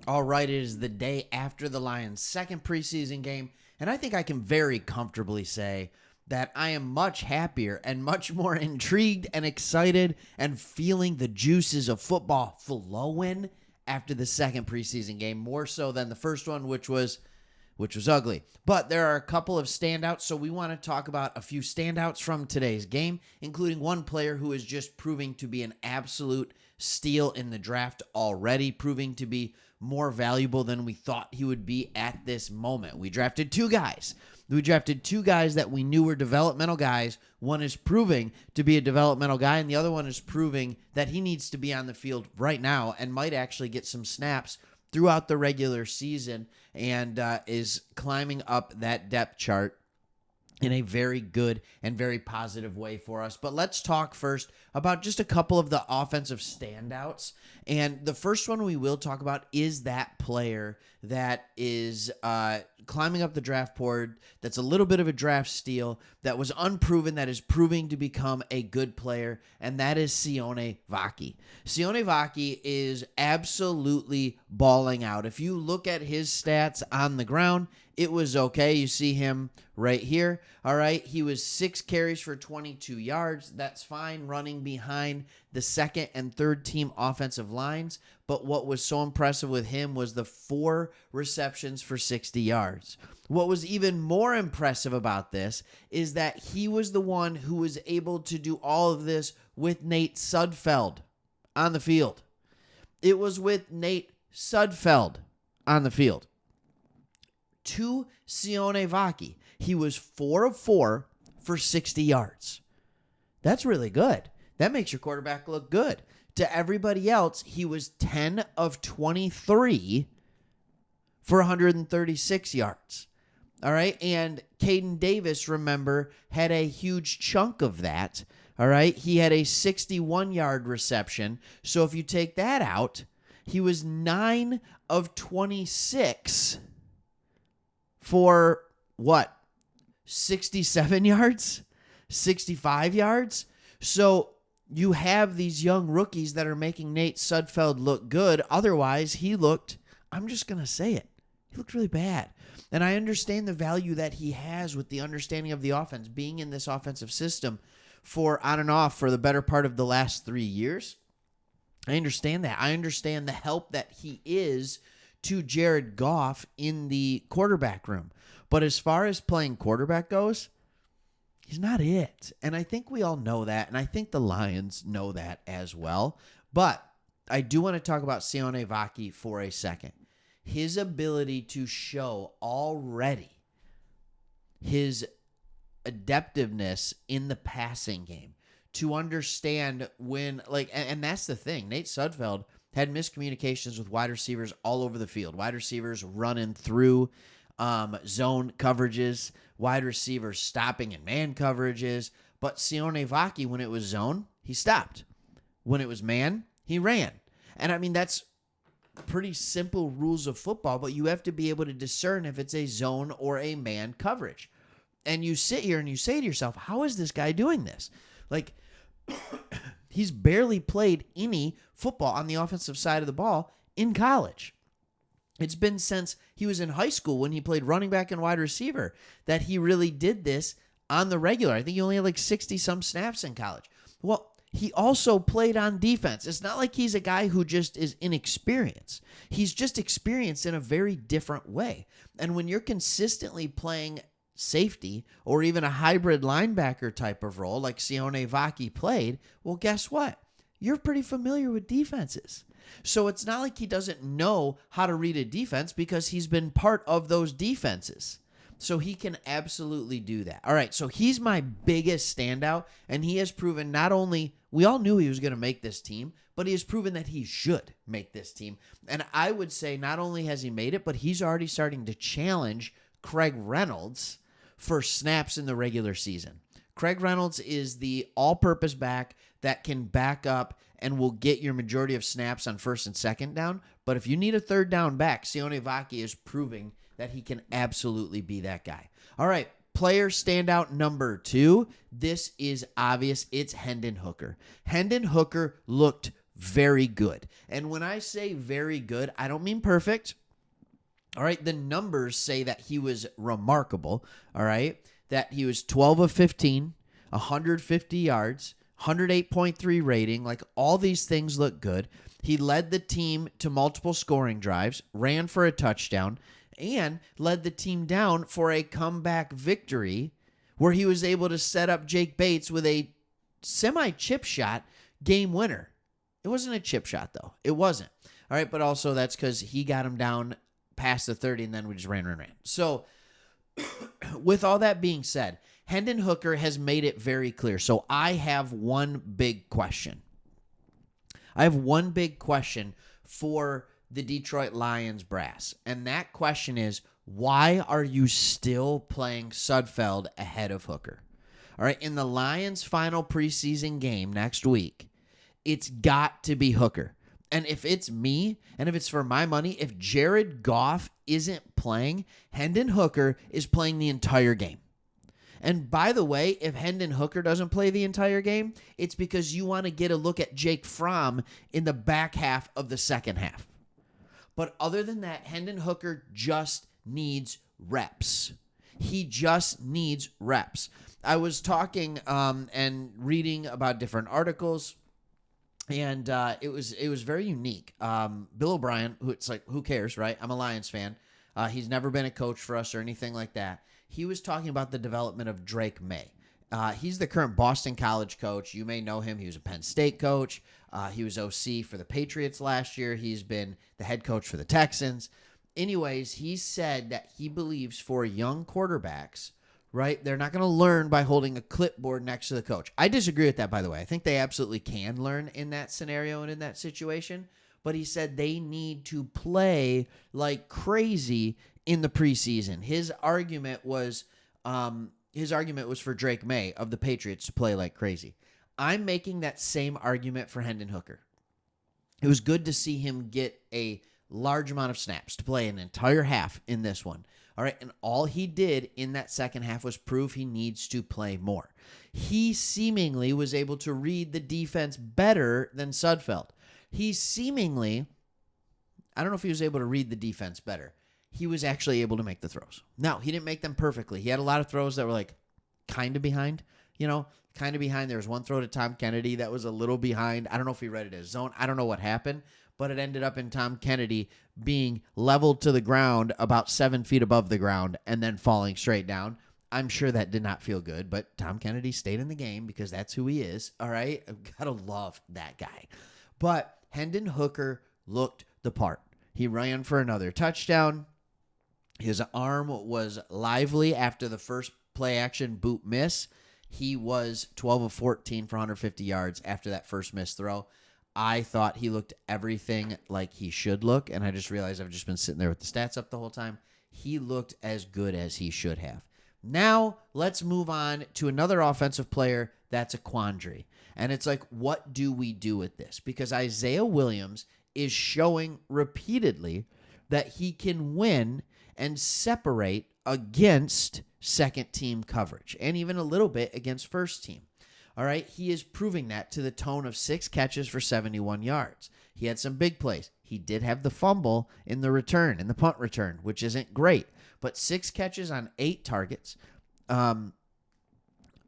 All right, it is the day after the Lions' second preseason game, and I think I can very comfortably say that I am much happier and much more intrigued and excited and feeling the juices of football flowing after the second preseason game, more so than the first one, which was ugly. But there are a couple of standouts, so we want to talk about a few standouts from today's game, including one player who is just proving to be an absolute steal in the draft already, proving to be more valuable than we thought he would be at this moment. We drafted two guys. That we knew were developmental guys. One is proving to be a developmental guy, and the other one is proving that he needs to be on the field right now and might actually get some snaps throughout the regular season and is climbing up that depth chart in a very good and very positive way for us. But let's talk first about just a couple of the offensive standouts. And the first one we will talk about is that player that is climbing up the draft board, that's a little bit of a draft steal, that was unproven, that is proving to become a good player, and that is Sione Vaki. Sione Vaki is absolutely balling out. If you look at his stats on the ground, it was okay. You see him right here. All right. He was 6 carries for 22 yards. That's fine, running behind the second and third team offensive lines. But what was so impressive with him was the 4 receptions for 60 yards. What was even more impressive about this is that he was the one who was able to do all of this with Nate Sudfeld on the field. It was with Nate Sudfeld on the field. To Sione Vaki, he was 4 of 4 for 60 yards. That's really good. That makes your quarterback look good. To everybody else, he was 10 of 23 for 136 yards. All right, and Caden Davis, remember, had a huge chunk of that. All right, he had a 61-yard reception. So if you take that out, he was 9 of 26 for what? 67 yards? 65 yards? So you have these young rookies that are making Nate Sudfeld look good. Otherwise, he looked, I'm just going to say it, he looked really bad. And I understand the value that he has with the understanding of the offense, being in this offensive system for on and off for the better part of the last 3 years. I understand that. I understand the help that he is to Jared Goff in the quarterback room. But as far as playing quarterback goes, he's not it. And I think we all know that, and I think the Lions know that as well. But I do want to talk about Sione Vaki for a second. His ability to show already his adaptiveness in the passing game, to understand when, and that's the thing, Nate Sudfeld had miscommunications with wide receivers all over the field. Wide receivers running through zone coverages, wide receivers stopping in man coverages. But Sione Vaki, when it was zone, he stopped. When it was man, he ran. And I mean, that's pretty simple rules of football, but you have to be able to discern if it's a zone or a man coverage. And you sit here and you say to yourself, how is this guy doing this? Like, he's barely played any football on the offensive side of the ball in college. It's been since he was in high school when he played running back and wide receiver that he really did this on the regular. I think he only had like 60-some snaps in college. Well, he also played on defense. It's not like he's a guy who just is inexperienced. He's just experienced in a very different way. And when you're consistently playing safety or even a hybrid linebacker type of role like Sione Vaki played, well, guess what? You're pretty familiar with defenses. So it's not like he doesn't know how to read a defense because he's been part of those defenses. So he can absolutely do that. All right, so he's my biggest standout, and he has proven not only, we all knew he was going to make this team, but he has proven that he should make this team. And I would say not only has he made it, but he's already starting to challenge Craig Reynolds for snaps in the regular season. Craig Reynolds is the all-purpose back that can back up and will get your majority of snaps on first and second down. But if you need a third down back, Sione Vaki is proving that he can absolutely be that guy. All right, player standout number 2. This is obvious. It's Hendon Hooker. Hendon Hooker looked very good. And when I say very good, I don't mean perfect. All right, the numbers say that he was remarkable, all right, that he was 12 of 15, 150 yards, 108.3 rating, like all these things look good. He led the team to multiple scoring drives, ran for a touchdown, and led the team down for a comeback victory where he was able to set up Jake Bates with a semi-chip shot game winner. It wasn't a chip shot, though. It wasn't. All right, but also that's because he got him down past the 30, and then we just ran. So with all that being said, Hendon Hooker has made it very clear. So I have one big question. For the Detroit Lions brass, and that question is, why are you still playing Sudfeld ahead of Hooker? All right, in the Lions' final preseason game next week, it's got to be Hooker. And if it's me, and if it's for my money, if Jared Goff isn't playing, Hendon Hooker is playing the entire game. And by the way, if Hendon Hooker doesn't play the entire game, it's because you want to get a look at Jake Fromm in the back half of the second half. But other than that, Hendon Hooker just needs reps. He just needs reps. I was talking and reading about different articles, and it was very unique. Bill O'Brien, who cares, right? I'm a Lions fan. He's never been a coach for us or anything like that. He was talking about the development of Drake May. He's the current Boston College coach. You may know him. He was a Penn State coach. He was OC for the Patriots last year. He's been the head coach for the Texans. Anyways, he said that he believes for young quarterbacks, right, they're not going to learn by holding a clipboard next to the coach. I disagree with that, by the way. I think they absolutely can learn in that scenario and in that situation. But he said they need to play like crazy in the preseason. His argument was for Drake May of the Patriots to play like crazy. I'm making that same argument for Hendon Hooker. It was good to see him get a large amount of snaps to play an entire half in this one. All right, and all he did in that second half was prove he needs to play more. He seemingly was able to read the defense better than Sudfeld. He seemingly, I don't know if he was able to read the defense better. He was actually able to make the throws. Now, he didn't make them perfectly. He had a lot of throws that were like kind of behind, kind of behind. There was one throw to Tom Kennedy that was a little behind. I don't know if he read it as zone. I don't know what happened, but it ended up in Tom Kennedy being leveled to the ground about 7 feet above the ground and then falling straight down. I'm sure that did not feel good, but Tom Kennedy stayed in the game because that's who he is, all right? I've got to love that guy. But Hendon Hooker looked the part. He ran for another touchdown. His arm was lively after the first play-action boot miss. He was 12 of 14 for 150 yards after that first missed throw. I thought he looked everything like he should look, and I just realized I've just been sitting there with the stats up the whole time. He looked as good as he should have. Now, let's move on to another offensive player that's a quandary. And it's like, what do we do with this? Because Isaiah Williams is showing repeatedly that he can win and separate against second-team coverage, and even a little bit against first team. All right, he is proving that to the tone of 6 catches for 71 yards. He had some big plays. He did have the fumble in the return, in the punt return, which isn't great. But 6 catches on 8 targets.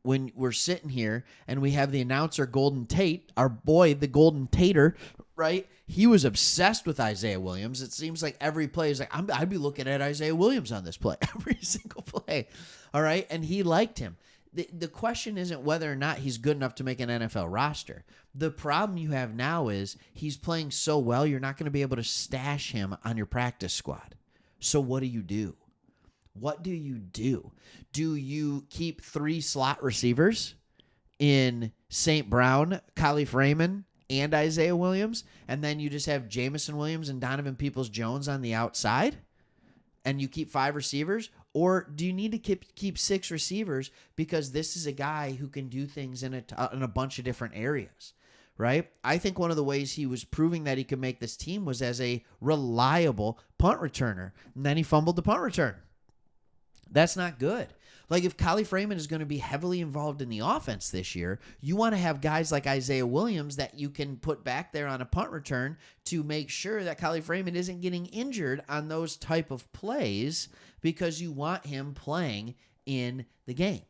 When we're sitting here and we have the announcer, Golden Tate, our boy, the Golden Tater, right? He was obsessed with Isaiah Williams. It seems like every play is like, I'd be looking at Isaiah Williams on this play, every single play. All right, and he liked him. The question isn't whether or not he's good enough to make an NFL roster. The problem you have now is he's playing so well, you're not going to be able to stash him on your practice squad. So what do you do? What do you do? Do you keep 3 slot receivers in St. Brown, Khalif Raymond, and Isaiah Williams, and then you just have Jamison Williams and Donovan Peoples-Jones on the outside, and you keep 5 receivers? Or do you need to keep 6 receivers because this is a guy who can do things in a bunch of different areas, right? I think one of the ways he was proving that he could make this team was as a reliable punt returner, and then he fumbled the punt return. That's not good. Like if Kali Freeman is going to be heavily involved in the offense this year, you want to have guys like Isaiah Williams that you can put back there on a punt return to make sure that Kali Freeman isn't getting injured on those type of plays because you want him playing in the game.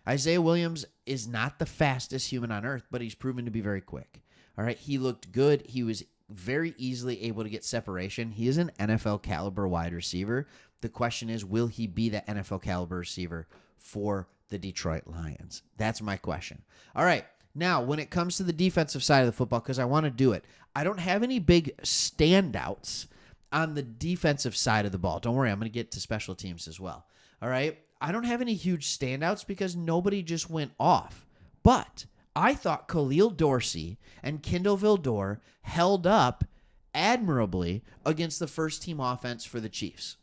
Isaiah Williams is not the fastest human on earth, but he's proven to be very quick. All right, he looked good. He was very easily able to get separation. He is an NFL caliber wide receiver. The question is, will he be the NFL caliber receiver for the Detroit Lions? That's my question. All right, now when it comes to the defensive side of the football, because I want to do it, I don't have any big standouts on the defensive side of the ball. Don't worry, I'm going to get to special teams as well. All right, I don't have any huge standouts because nobody just went off. But I thought Khalil Dorsey and Kendall Vildor held up admirably against the first-team offense for the Chiefs.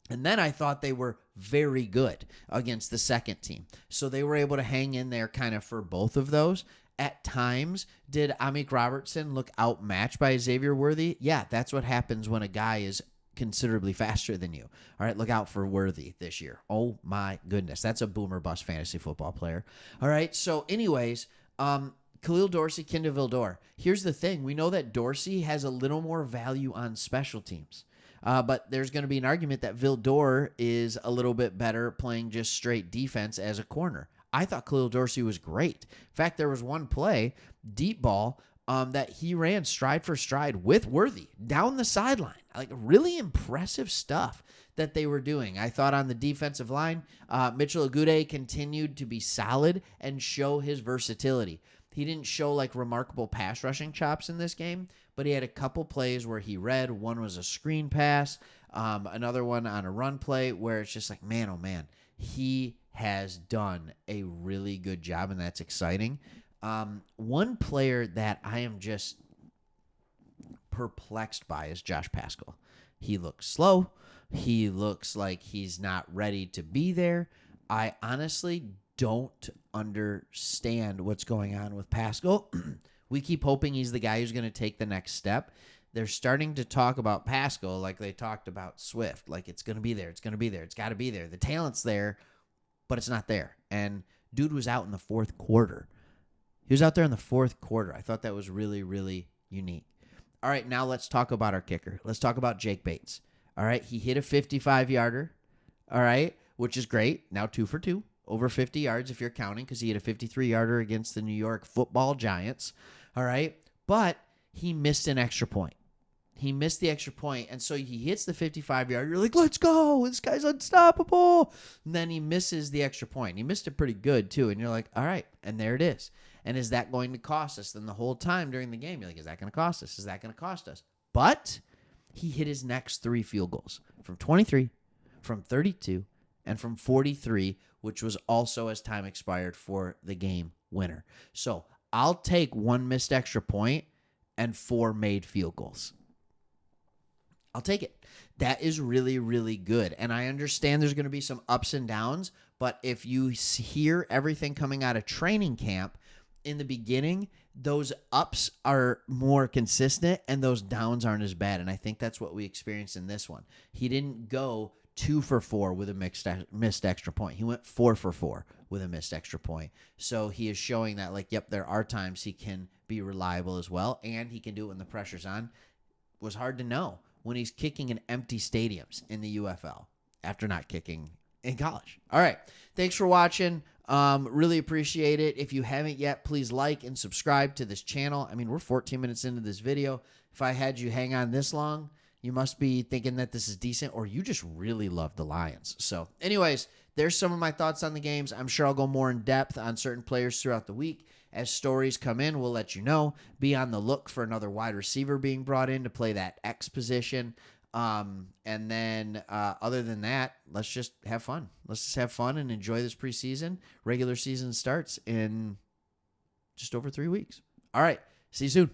And then I thought they were very good against the second team. So they were able to hang in there kind of for both of those. At times, did Amik Robertson look outmatched by Xavier Worthy? Yeah, that's what happens when a guy is considerably faster than you. All right, look out for Worthy this year. Oh my goodness, that's a boomer bust fantasy football player. All right, so anyways, Khalil Dorsey, Kendall Vildor. Here's the thing. We know that Dorsey has a little more value on special teams. But there's going to be an argument that Vildor is a little bit better playing just straight defense as a corner. I thought Khalil Dorsey was great. In fact, there was one play, deep ball, that he ran stride for stride with Worthy down the sideline. Like really impressive stuff that they were doing. I thought on the defensive line, Mitchell Agude continued to be solid and show his versatility. He didn't show like remarkable pass rushing chops in this game, but he had a couple plays where he read. One was a screen pass, another one on a run play where it's just like, man, oh man, he has done a really good job, and that's exciting. One player that I am just perplexed by is Josh Paschal. He looks slow. He looks like he's not ready to be there. I honestly don't understand what's going on with Paschal. We keep hoping he's the guy who's going to take the next step. They're starting to talk about Paschal like they talked about Swift. Like it's going to be there. It's going to be there. It's got to be there. The talent's there, but it's not there. And dude was out in the fourth quarter. He was out there in the fourth quarter. I thought that was really, really unique. All right, now let's talk about our kicker. Let's talk about Jake Bates. All right, he hit a 55-yarder, all right, which is great. Now 2 for 2, over 50 yards if you're counting, because he hit a 53-yarder against the New York Football Giants, all right, but he missed an extra point. He missed the extra point, and so he hits the 55-yarder. You're like, let's go. This guy's unstoppable. And then he misses the extra point. He missed it pretty good, too, and you're like, all right, and there it is. And is that going to cost us? Then the whole time during the game, you're like, is that going to cost us? Is that going to cost us? But he hit his next 3 field goals from 23, from 32, and from 43, which was also as time expired for the game winner. So I'll take 1 missed extra point and 4 made field goals. I'll take it. That is really, really good. And I understand there's going to be some ups and downs, but if you hear everything coming out of training camp, in the beginning, those ups are more consistent and those downs aren't as bad. And I think that's what we experienced in this one. He didn't go 2 for 4 with a missed extra point. He went 4 for 4 with a missed extra point. So he is showing that, like, yep, there are times he can be reliable as well, and he can do it when the pressure's on. It was hard to know when he's kicking in empty stadiums in the UFL after not kicking in college. All right. Thanks for watching. Really appreciate it. If you haven't yet, please like and subscribe to this channel. I mean, we're 14 minutes into this video. If I had you hang on this long, you must be thinking that this is decent, or you just really love the Lions. So anyways, there's some of my thoughts on the games. I'm sure I'll go more in depth on certain players throughout the week. As stories come in, we'll let you know. Be on the look for another wide receiver being brought in to play that X position. And then other than that, let's just have fun. Let's just have fun and enjoy this preseason. Regular season starts in just over 3 weeks. All right. See you soon.